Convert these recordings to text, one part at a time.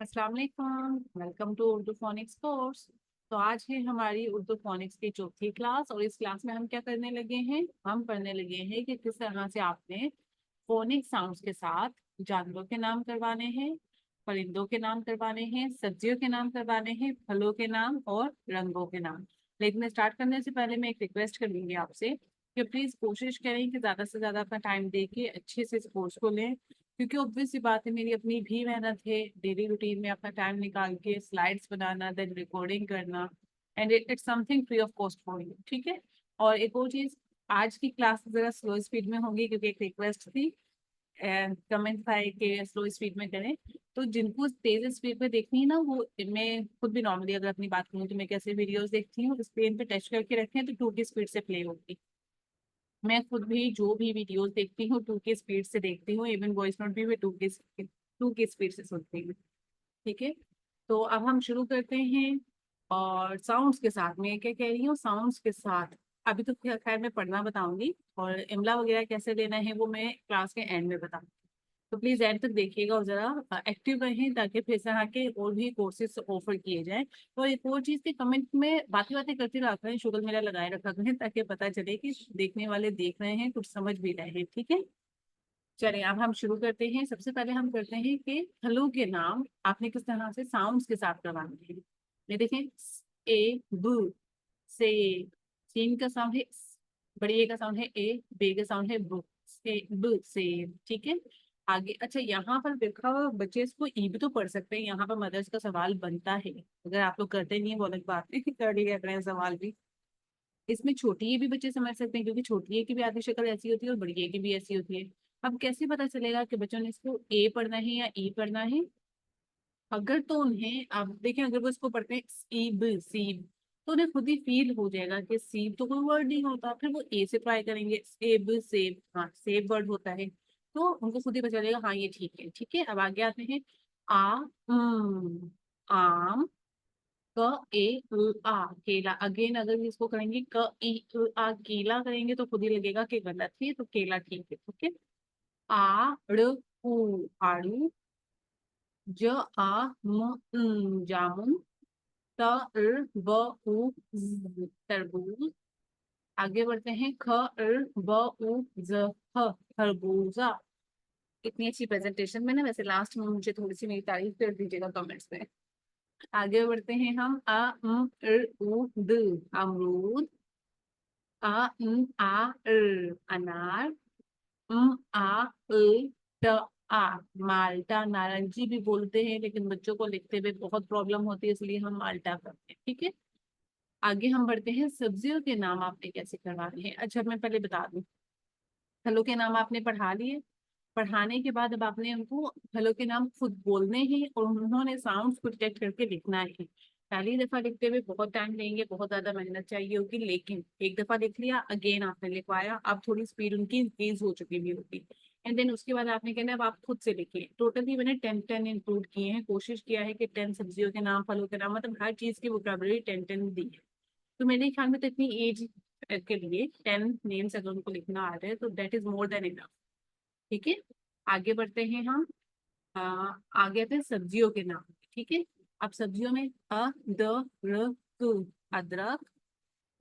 अस्सलाम वालेकुम, welcome to Urdu phonics course. तो आज है हमारी उर्दू फोनिक्स की चौथी क्लास और इस क्लास में हम क्या करने लगे हैं, हम पढ़ने लगे हैं कि किस तरह से आपने फोनिक साउंड्स के साथ जानवरों के नाम करवाने हैं, परिंदों के नाम करवाने हैं, सब्जियों के नाम करवाने हैं, फलों के नाम और रंगों के नाम। लेकिन स्टार्ट करने से पहले मैं एक रिक्वेस्ट करूंगी आपसे कि प्लीज कोशिश करें कि ज्यादा से ज्यादा अपना टाइम दे के अच्छे से इस कोर्स को लें, क्योंकि ऑब्वियस सी बात है, मेरी अपनी भी मेहनत है डेली रूटीन में अपना टाइम निकाल के स्लाइड्स बनाना, देन रिकॉर्डिंग करना, and it's something free of cost for you. ठीक है। और एक और चीज, आज की क्लास जरा स्लो स्पीड में होगी क्योंकि एक रिक्वेस्ट थी, कमेंट था कि स्लो स्पीड में करें। तो जिनको तेज स्पीड पे देखनी है ना, वो मैं खुद भी नॉर्मली अगर अपनी बात करूँ तो मैं कैसे वीडियोस देखती हूँ, स्क्रीन पे टच करके रखें तो 2 की स्पीड से प्ले होगी। मैं खुद भी जो भी वीडियोस देखती हूँ 2 की स्पीड से देखती हूँ, इवन वॉइस नोट भी मैं 2 की स्पीड से सुनती हूँ। ठीक है। तो अब हम शुरू करते हैं। और साउंड्स के साथ मैं क्या कह रही हूँ, साउंड्स के साथ अभी तो खैर मैं पढ़ना बताऊंगी, और इमला वगैरह कैसे लेना है वो मैं क्लास के एंड में बताऊंगी। तो प्लीज एंड तक देखिएगा और जरा एक्टिव रहें ताकि फिर से आके और भी कोर्सेज ऑफर किए जाएं। तो एक और चीज के कमेंट में बातें बातें करते रहा करें, शुगर मेरा लगाए रखा करें ताकि पता चले कि देखने वाले देख रहे हैं, कुछ समझ भी रहे हैं। ठीक है। चलिए अब हम शुरू करते हैं। सबसे पहले हम करते हैं कि फलों के नाम आपने किस तरह से साउंड्स के साथ करवाने हैं। ये देखें, ए ब, से, सीन का साउंड है स, बड़ी ए का साउंड है ए, बे का साउंड है ब, से ब से। ठीक है। आगे अच्छा, यहाँ पर देखा हुआ बच्चे इसको ई भी तो पढ़ सकते हैं, यहाँ पर मदर्स का सवाल बनता है। अगर आप लोग करते नहीं है वो अलग बात है, कर लिया करें सवाल भी। इसमें छोटी ए भी बच्चे समझ सकते हैं क्योंकि छोटी ए की भी आधी शक्ल ऐसी होती है और बड़ी ए की भी ऐसी होती है। अब कैसे पता चलेगा कि बच्चों ने इसको ए पढ़ना है या ई पढ़ना है? अगर तो उन्हें आप देखें, अगर वो इसको पढ़ते हैं सीब सीब, तो उन्हें खुद ही फील हो जाएगा कि सीब तो कोई वर्ड नहीं होता, फिर वो ए से ट्राई करेंगे, सेब सेब, हाँ सेब वर्ड होता है, तो उनको खुद ही पता चलेगा हाँ ये ठीक है। ठीक है। अब आगे आते हैं। आ आम, क ए आ केला। अगेन अगर इसको करेंगे क ई आ केला करेंगे तो खुद ही लगेगा कि गलत है, तो केला ठीक है। ठीक है। आड़ ऊ आड़ू, ज आ म जामुन, त ब उ तरबूज। आगे बढ़ते हैं। ख ब उ ज खरबूजा। इतनी अच्छी प्रेजेंटेशन में ना, वैसे लास्ट में मुझे थोड़ी सी मेरी तारीफ कर दीजिएगा कमेंट्स में। आगे बढ़ते हैं हम। उ द अमरूद, अनार, ट आ माल्टा। नारंगी भी बोलते हैं लेकिन बच्चों को लिखते हुए बहुत प्रॉब्लम होती है, इसलिए हम माल्टा करते हैं। ठीक है। आगे हम बढ़ते हैं। सब्जियों के नाम आपने कैसे करवाने हैं? अच्छा मैं पहले बता दूं, फलों के नाम आपने पढ़ा लिए, पढ़ाने के बाद अब आपने उनको फलों के नाम खुद बोलने हैं और उन्होंने साउंड्स को डिटेक्ट करके लिखना है। पहली दफा लिखते हुए बहुत टाइम लेंगे, बहुत ज्यादा मेहनत चाहिए होगी, लेकिन एक दफा लिख लिया, अगेन आपने लिखवाया, अब थोड़ी स्पीड उनकी इंक्रीज हो चुकी भी होगी। एंड देन उसके बाद आपने कहना है अब आप खुद से लिखिए। टोटली मैंने 10 इंक्लूड किए हैं, कोशिश किया है कि 10 सब्जियों के नाम, फलों के नाम, मतलब हर चीज की वोकैबुलरी 10 दी है। तो मेरे ख्याल में तो इतनी एज के लिए 10 नेम्स अगर उनको लिखना आ रहा है तो that is more than enough. ठीक है। आगे बढ़ते हैं हम। आ, आगे आते हैं सब्जियों के नाम। ठीक है। अब सब्जियों में द र क, अदरक।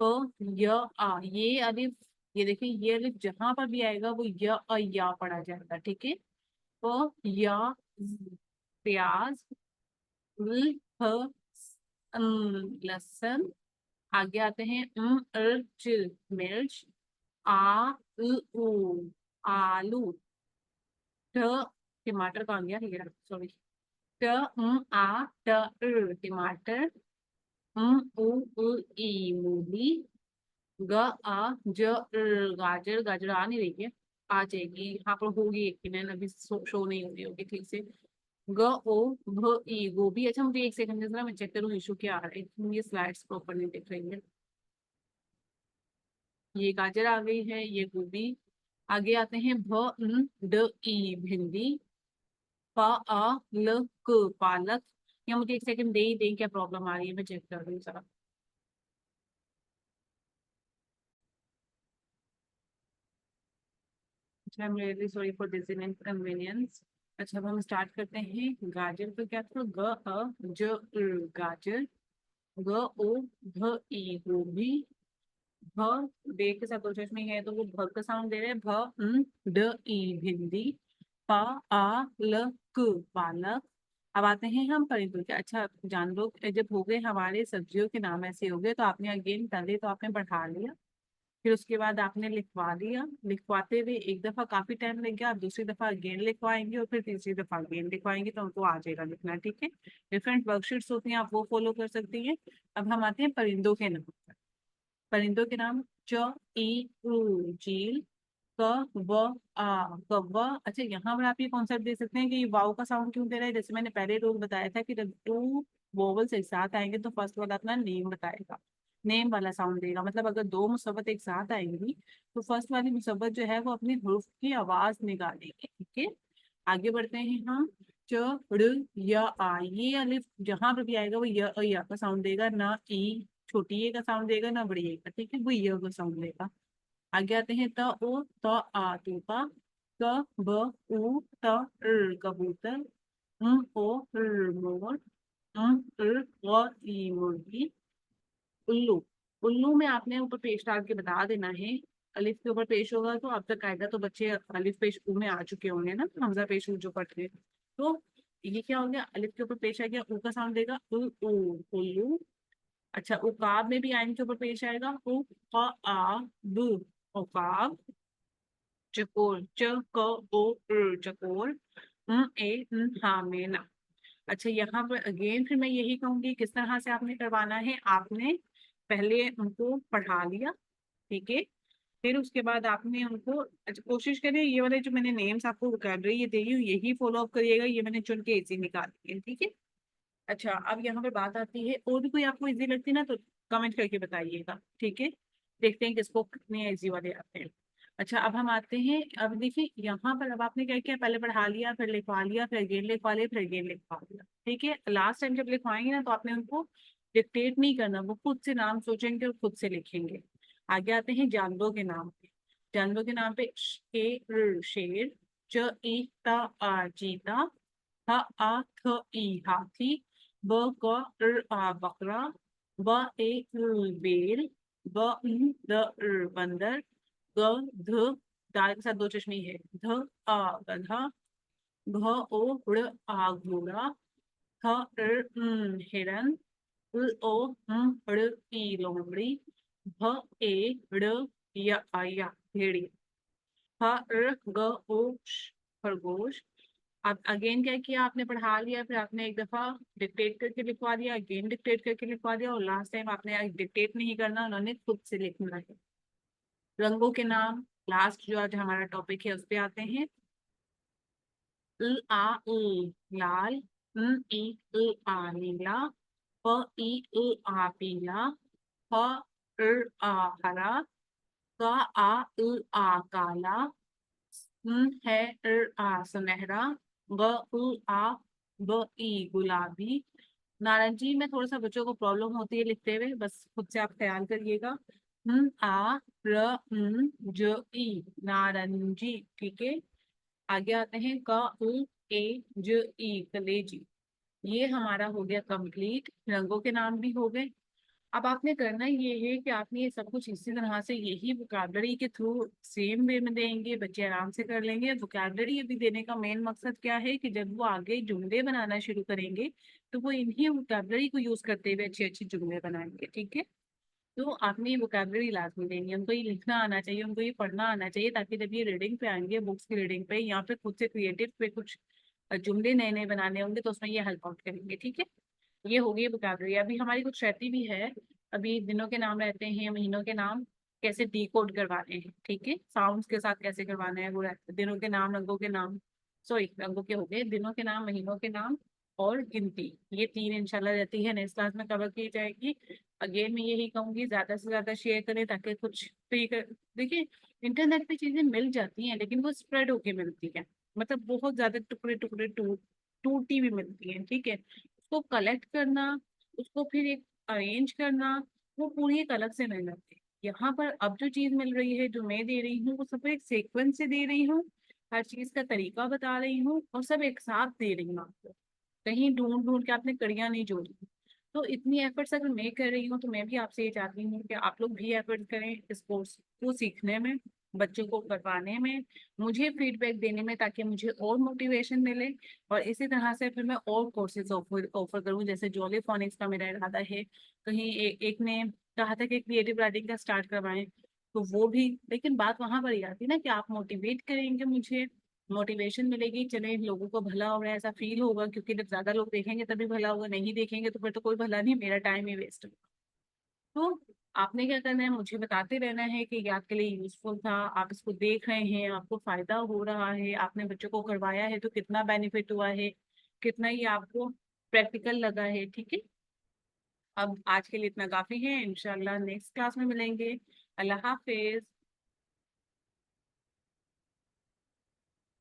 प य आ, ये अलिफ, ये देखिए ये अलिफ जहां पर भी आएगा वो या पढ़ा जाएगा। ठीक है। प या ज, प्याज। ल ह लहसुन। आगे आते हैं। मिर्च। आ उ आलू। ट टमाटर कहाँ गया, ये सॉरी। ट आ ट टमाटर। उ ई मूली। ग आ ज गाजर। गाजर आ नहीं रही है, आ जाएगी, यहाँ पर होगी एक मिनट, अभी शो नहीं हो रही होगी ठीक से। ग ओ भ ई गोभी। अच्छा मुझे एक सेकंड जरा मैं चेक करूँ इशू क्या आ रहा है, ये स्लाइड्स प्रॉपर नहीं दिख रही है। ये गाजर आ गई है, ये गोभी। आगे आते हैं। भ न ड ई भिंडी। पा आ ल क पालक। या मुझे एक सेकंड दे ही दें, क्या प्रॉब्लम आ रही है मैं चेक कर रही हूँ जरा। I am really sorry for this inconvenience. अच्छा, अब हम स्टार्ट करते हैं। गाजर का क्या था? ग अ ज गाजर। ग ओ भ ई गोभी। भ बे के साथ दो चश्मे है तो वो भ का साउंड दे रहे हैं। ड ई भिंडी। पा आ ल क पालक। अब आते हैं हम परिंदों के। अच्छा, जानवरों जब हो गए हमारे, सब्जियों के नाम ऐसे हो गए तो आपने अगेन पहले तो आपने बढ़ा लिया, फिर उसके बाद आपने लिखवा दिया। लिखवाते हुए एक दफा काफी टाइम लग गया, आप दूसरी दफा अगेन लिखवाएंगे और फिर तीसरी दफा अगेन लिखवाएंगे तो उनको आ जाएगा लिखना। ठीक है, डिफरेंट वर्कशीट्स होती हैं, आप वो फॉलो कर सकती हैं। अब हम आते हैं परिंदों के नाम पर। परिंदों के नाम। च ई उ चील। क व आ कौवा। अच्छा, यहाँ पर आप ये कॉन्सेप्ट दे सकते हैं कि वाव का साउंड क्यों दे रहा है। जैसे मैंने पहले रूल बताया था कि जब टू वोवल्स एक साथ आएंगे तो फर्स्ट वाला अपना नेम बताएगा, नेम वाला साउंड देगा। मतलब अगर दो मुसब्बत एक साथ आएंगी तो फर्स्ट वाली मुसब्बत जो है वो अपनी हरूफ की आवाज निकालेगी। ठीक है, आगे बढ़ते हैं हम। च ड़ य आ, ये अलिफ जहां पर भी आएगा वो या का साउंड देगा, ना ई छोटी ए का साउंड देगा ना बड़ी ए का। ठीक है, वो य का साउंड देगा। आगे आते हैं। त ओ त आ तोता। क ब उ त कबूतर। ओ मोर। व ई मुर्गी। उल्लू। उल्लू में आपने ऊपर पेश डाल के बता देना है। अलिफ के ऊपर पेश होगा तो अब तक कायदा तो बच्चे अलिफ पेश ऊ में आ चुके होंगे ना, हमजा पेश ऊ जो पढ़ते हैं। तो ये क्या हो गया, अलिफ के ऊपर पेश आ गया, ऊ का साउंड देगा उ ऊ उल्लू। अच्छा, उकाब में भी आइन के ऊपर पेश आएगा उ क आ ब उकाब। चकोर। च क ओ चकोर। हा मेना। अच्छा, यहाँ पर अगेन फिर मैं यही कहूंगी किस तरह से आपने करवाना है। आपने पहले उनको पढ़ा लिया, ठीक है, फिर उसके बाद आपने उनको, अच्छा कोशिश करें ये वाले जो मैंने नेम्स आपको वोकैबुलरी ये दे रही हूँ यही फॉलो अप करिएगा, ये मैंने चुन के इजी निकाली है। ठीक है। अच्छा, अब यहाँ पे बात आती है, और भी कोई आपको इजी लगती है ना तो कमेंट करके बताइएगा। ठीक है, देखते हैं किसको कितने इजी वाले आते हैं। अच्छा, अब हम आते हैं। अब देखिए यहाँ पर अब आपने क्या किया, पहले पढ़ा लिया, फिर लिखवा लिया, फिर अगेन लिखवा लिया, फिर अगेन लिखवा लिया। ठीक है, लास्ट टाइम जब लिखवाएंगे ना तो आपने उनको डिक्टेट नहीं करना, वो खुद से नाम सोचेंगे और खुद से लिखेंगे। आगे आते हैं जानवरों के नाम पे। जानवरों के नाम पे शेर। च ई ता आ चीता। ह आ थ ई हाथी। ब क आ बकरा। ब ए बेल। ब द बंदर। ग ध दाल के साथ दो चश्मे है, ध आ गधा। घ ओ ड़ आ घोड़ा। ख हिरन। ओ ड़ ई लोमड़ी। भ ए ड़ या भेड़िया। ह ग ओ खरगोश। अब अगेन क्या किया, आपने पढ़ा लिया, फिर आपने एक दफा डिक्टेट करके लिखवा दिया, अगेन डिक्टेट करके लिखवा दिया, और लास्ट टाइम आपने डिक्टेट नहीं करना, उन्होंने खुद से लिखना है। रंगों के नाम, लास्ट जो आज हमारा टॉपिक है उस पे आते हैं। ल आ लाल। ई नीला। प ई पीला। ह हरा। क आ काला। है सुनहरा। ग आ ब ई गुलाबी। नारंगी में थोड़ा सा बच्चों को प्रॉब्लम होती है लिखते हुए, बस खुद से आप ख्याल करिएगा। आ र ज ई नारंगी। ठीक है, आगे आते हैं। क उ ए ज ई कलेजी। ये हमारा हो गया कंप्लीट, रंगों के नाम भी हो गए। अब आपने करना ये है कि आपने ये सब कुछ इसी तरह से यही वोकैबुलरी के थ्रू सेम वे में देंगे, बच्चे आराम से कर लेंगे। वोकैबुलरी अभी देने का मेन मकसद क्या है कि जब वो आगे जुमले बनाना शुरू करेंगे तो वो इन्हीं वोकैबुलरी को यूज करते हुए अच्छे अच्छे जुमले बनाएंगे। ठीक है, तो आपने ये वोकैबुलरी लाजमी देनी है, उनको ये लिखना आना चाहिए, उनको ये पढ़ना आना चाहिए, ताकि जब ये रीडिंग पे आएंगे, बुक्स की रीडिंग पे या फिर खुद से क्रिएटिव पे कुछ जुमले नए नए बनाने होंगे तो उसमें ये हेल्प आउट करेंगे। ठीक है, ये हो गई वोकैबुलरी। अभी हमारी कुछ रहती भी है, अभी दिनों के नाम रहते हैं, महीनों के नाम कैसे डिकोड करवाने हैं, ठीक है, साउंड्स के साथ कैसे करवाना है वो रहते हैं। दिनों के नाम, रंगों के नाम, सॉरी रंगों के हो गए, दिनों के नाम, महीनों के नाम और गिनती, ये तीन इंशाल्लाह रहती है, नेक्स्ट क्लास में कवर की जाएगी। अगेन मैं यही कहूंगी ज्यादा से ज्यादा शेयर करें ताकि कुछ फ्री कर, देखिए इंटरनेट पे चीजें मिल जाती हैं लेकिन वो स्प्रेड होके मिलती है, मतलब बहुत ज्यादा टुकड़े टुकड़े टूटी भी मिलती हैं। ठीक है, उसको कलेक्ट करना, उसको फिर एक अरेंज करना, वो पूरी एक अलग से मेहनत है। यहाँ पर अब जो चीज मिल रही है, जो मैं दे रही हूँ, वो सब एक सीक्वेंस से दे रही हूँ हर चीज का तरीका बता रही हूँ और सब एक साथ दे रही हूँ आपको। कहीं ढूंढ ढूंढ के आपने कड़ियाँ नहीं जोड़ी। तो इतनी एफर्ट्स अगर मैं कर रही हूँ तो मैं भी आपसे ये चाहती हूँ कि आप लोग भी एफर्ट करें इस कोर्स को सीखने में, बच्चों को करवाने में, मुझे फीडबैक देने में, ताकि मुझे और मोटिवेशन मिले और इसी तरह से फिर मैं और कोर्सेज ऑफर ऑफर करूँ। जैसे जॉली फोनिक्स का मेरा इरादा है, कहीं एक ने कहा था कि क्रिएटिव राइटिंग का स्टार्ट करवाएं, तो वो भी। लेकिन बात वहां पर ही आती है ना कि आप मोटिवेट करेंगे, मुझे मोटिवेशन मिलेगी, चले लोगों को भला हो रहा है ऐसा फील होगा, क्योंकि जब ज्यादा लोग देखेंगे तभी भला होगा, नहीं देखेंगे तो फिर तो कोई भला नहीं, मेरा टाइम ही वेस्ट होगा। तो आपने क्या करना है, मुझे बताते रहना है कि ये आपके लिए यूजफुल था, आप इसको देख रहे हैं, आपको फायदा हो रहा है, आपने बच्चों को करवाया है तो कितना बेनिफिट हुआ है, कितना ही आपको प्रैक्टिकल लगा है। ठीक है, अब आज के लिए इतना काफी है, इंशाल्लाह नेक्स्ट क्लास में मिलेंगे। अल्लाह हाफिज।